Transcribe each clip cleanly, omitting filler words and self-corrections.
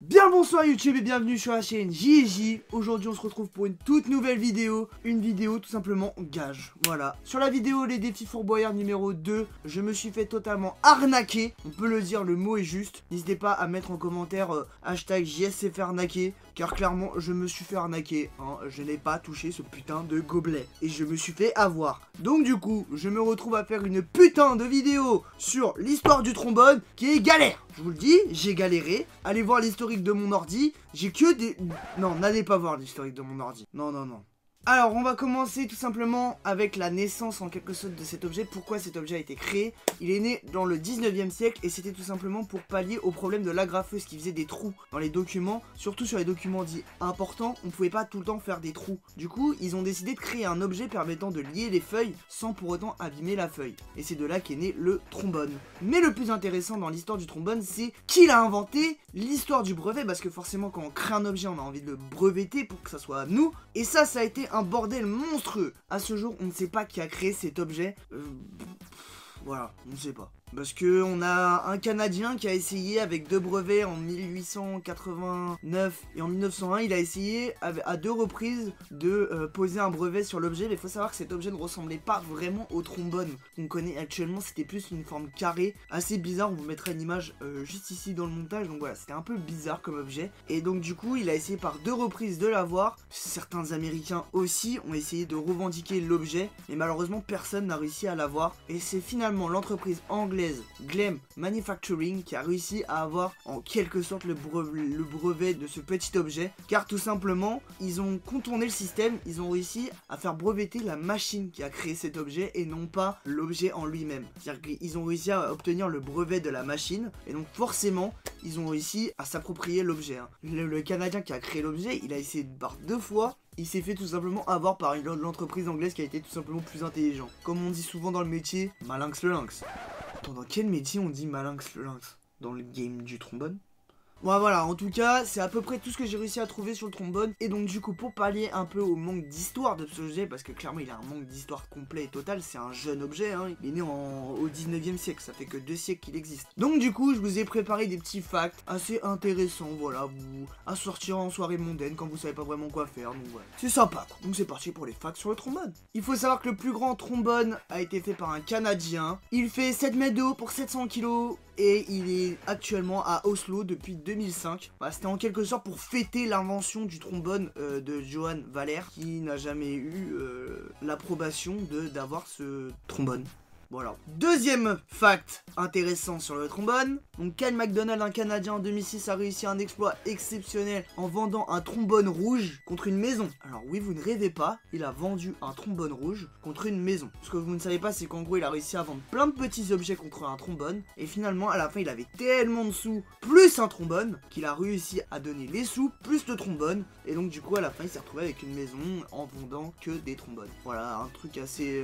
Bien bonsoir YouTube et bienvenue sur la chaîne JJ. Aujourd'hui on se retrouve pour une toute nouvelle vidéo. Une vidéo tout simplement gage. Voilà. Sur la vidéo les défis Fort Boyard numéro 2, je me suis fait totalement arnaquer. On peut le dire, le mot est juste. N'hésitez pas à mettre en commentaire hashtag JSCF arnaqué. Car clairement je me suis fait arnaquer hein. Je n'ai pas touché ce putain de gobelet. Et je me suis fait avoir. Donc du coup je me retrouve à faire une putain de vidéo sur l'histoire du trombone qui est galère. Je vous le dis, j'ai galéré. Allez voir l'historique de mon ordi. J'ai que des... Non, n'allez pas voir l'historique de mon ordi. Non, non, non. Alors, on va commencer tout simplement avec la naissance en quelque sorte de cet objet. Pourquoi cet objet a été créé? Il est né dans le 19e siècle et c'était tout simplement pour pallier au problème de l'agrafeuse qui faisait des trous dans les documents. Surtout sur les documents dits importants, on pouvait pas tout le temps faire des trous. Du coup, ils ont décidé de créer un objet permettant de lier les feuilles sans pour autant abîmer la feuille. Et c'est de là qu'est né le trombone. Mais le plus intéressant dans l'histoire du trombone, c'est qui l'a inventé, l'histoire du brevet, parce que forcément quand on crée un objet, on a envie de le breveter pour que ça soit à nous. Et ça a été un bordel monstrueux. À ce jour, on ne sait pas qui a créé cet objet. Voilà, on ne sait pas. Parce que on a un Canadien qui a essayé avec 2 brevets en 1889 et en 1901. Il a essayé à 2 reprises de poser un brevet sur l'objet. Mais il faut savoir que cet objet ne ressemblait pas vraiment au trombone qu'on connaît actuellement. C'était plus une forme carrée, assez bizarre. On vous mettra une image juste ici dans le montage. Donc voilà, c'était un peu bizarre comme objet. Et donc du coup, il a essayé par 2 reprises de l'avoir. Certains Américains aussi ont essayé de revendiquer l'objet. Mais malheureusement, personne n'a réussi à l'avoir. Et c'est finalement l'entreprise anglaise Gleam Manufacturing qui a réussi à avoir en quelque sorte le brevet de ce petit objet, car tout simplement ils ont contourné le système, ils ont réussi à faire breveter la machine qui a créé cet objet et non pas l'objet en lui-même. C'est-à-dire qu'ils ont réussi à obtenir le brevet de la machine et donc forcément ils ont réussi à s'approprier l'objet hein. Le Canadien qui a créé l'objet, il a essayé par 2 fois. Il s'est fait tout simplement avoir par l'entreprise anglaise qui a été tout simplement plus intelligent. Comme on dit souvent dans le métier, malinx le lynx. Attends, dans quel métier on dit malinx le lynx? Dans le game du trombone? Bon voilà, en tout cas, c'est à peu près tout ce que j'ai réussi à trouver sur le trombone. Et donc du coup, pour pallier un peu au manque d'histoire de ce objet, parce que clairement il a un manque d'histoire complet et total, c'est un jeune objet, hein, il est né au 19e siècle, ça fait que 2 siècles qu'il existe. Donc du coup, je vous ai préparé des petits facts assez intéressants, voilà, vous à sortir en soirée mondaine quand vous savez pas vraiment quoi faire, donc voilà. C'est sympa quoi. Donc c'est parti pour les facts sur le trombone. Il faut savoir que le plus grand trombone a été fait par un Canadien. Il fait 7 mètres de haut pour 700 kg. Et il est actuellement à Oslo depuis 2005. Bah, c'était en quelque sorte pour fêter l'invention du trombone de Johan Valer, qui n'a jamais eu l'approbation d'avoir ce trombone. Voilà. Deuxième fact intéressant sur le trombone. Donc Kyle MacDonald, un Canadien en 2006, a réussi un exploit exceptionnel en vendant un trombone rouge contre une maison. Alors oui, vous ne rêvez pas, il a vendu un trombone rouge contre une maison. Ce que vous ne savez pas, c'est qu'en gros, il a réussi à vendre plein de petits objets contre un trombone. Et finalement, à la fin, il avait tellement de sous, plus un trombone, qu'il a réussi à donner les sous, plus le trombone. Et donc du coup, à la fin, il s'est retrouvé avec une maison en vendant que des trombones. Voilà, un truc assez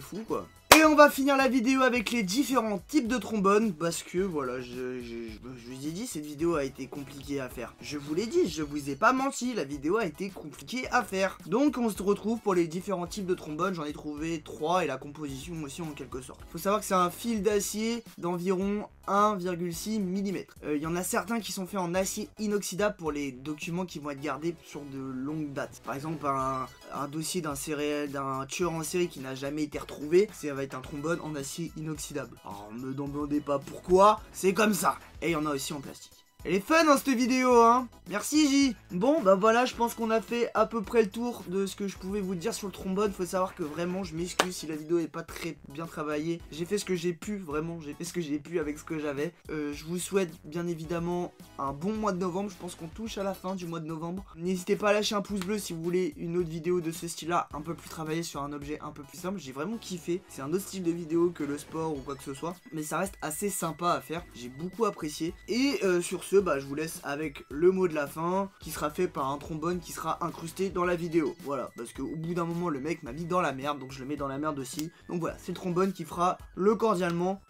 fou, quoi. Et on va finir la vidéo avec les différents types de trombones parce que voilà, je vous ai dit, cette vidéo a été compliquée à faire. Je vous l'ai dit, je vous ai pas menti, la vidéo a été compliquée à faire. Donc on se retrouve pour les différents types de trombones, j'en ai trouvé 3 et la composition aussi en quelque sorte. Faut savoir que c'est un fil d'acier d'environ 1,6 mm. Il y en a certains qui sont faits en acier inoxydable pour les documents qui vont être gardés sur de longues dates. Par exemple, un dossier d'un tueur en série qui n'a jamais été retrouvé, ça va être un trombone en acier inoxydable. Alors, me demandez pas pourquoi, c'est comme ça. Et il y en a aussi en plastique. Elle est fun hein cette vidéo hein. Merci J. Bon bah voilà, je pense qu'on a fait à peu près le tour de ce que je pouvais vous dire sur le trombone. Faut savoir que vraiment je m'excuse si la vidéo est pas très bien travaillée. J'ai fait ce que j'ai pu, vraiment j'ai fait ce que j'ai pu avec ce que j'avais. Je vous souhaite bien évidemment un bon mois de novembre. Je pense qu'on touche à la fin du mois de novembre. N'hésitez pas à lâcher un pouce bleu si vous voulez une autre vidéo de ce style là, un peu plus travaillée sur un objet un peu plus simple. J'ai vraiment kiffé. C'est un autre style de vidéo que le sport ou quoi que ce soit, mais ça reste assez sympa à faire. J'ai beaucoup apprécié. Et sur ce, bah je vous laisse avec le mot de la fin qui sera fait par un trombone qui sera incrusté dans la vidéo. Voilà, parce qu'au bout d'un moment le mec m'a mis dans la merde, donc je le mets dans la merde aussi. Donc voilà, c'est le trombone qui fera le cordialement.